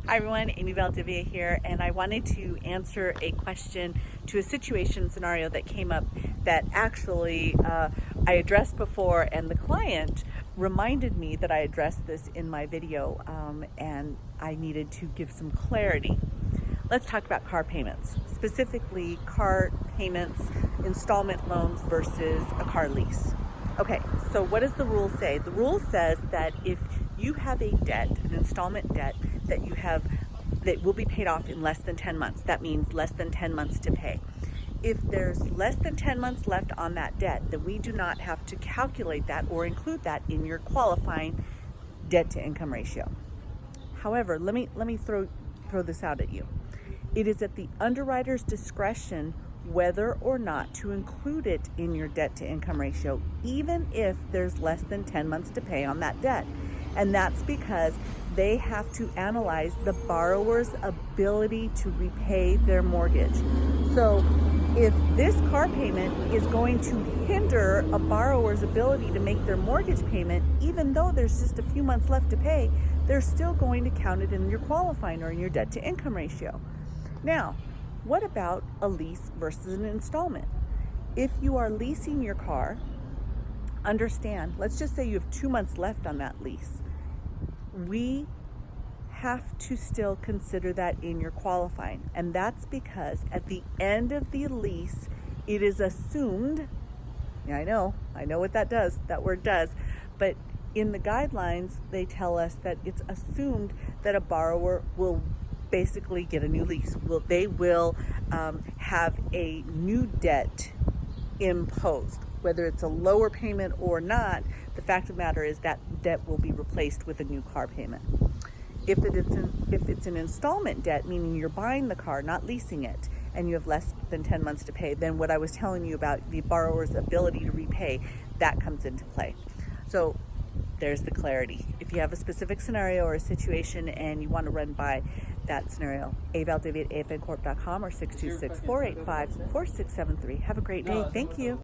Hi everyone, Amy Valdivia here, and I wanted to answer a question to a situation scenario that came up that actually I addressed before, and the client reminded me that I addressed this in my video, and I needed to give some clarity. Let's talk about car payments, specifically car payments, installment loans versus a car lease. Okay, so what does the rule say? The rule says that if you have a debt, an installment debt that you have that will be paid off in less than 10 months, that means less than 10 months to pay. If there's less than 10 months left on that debt, then we do not have to calculate that or include that in your qualifying debt to income ratio. However, let me throw this out at you. It is at the underwriter's discretion whether or not to include it in your debt to income ratio, even if there's less than 10 months to pay on that debt. And that's because they have to analyze the borrower's ability to repay their mortgage. So if this car payment is going to hinder a borrower's ability to make their mortgage payment, even though there's just a few months left to pay, they're still going to count it in your qualifying or in your debt to income ratio. Now, what about a lease versus an installment? If you are leasing your car, understand, let's just say you have 2 months left on that lease. We have to still consider that in your qualifying. And that's because at the end of the lease, it is assumed, yeah, I know what that word does, but in the guidelines, they tell us that it's assumed that a borrower will basically get a new lease. They will have a new debt imposed. Whether it's a lower payment or not, the fact of the matter is that debt will be replaced with a new car payment. If it's an installment debt, meaning you're buying the car, not leasing it, and you have less than 10 months to pay, then what I was telling you about the borrower's ability to repay, that comes into play. So there's the clarity. If you have a specific scenario or a situation and you want to run by that scenario, avaldivia@afncorp.com or 626-485-4673. Have a great day. Thank you.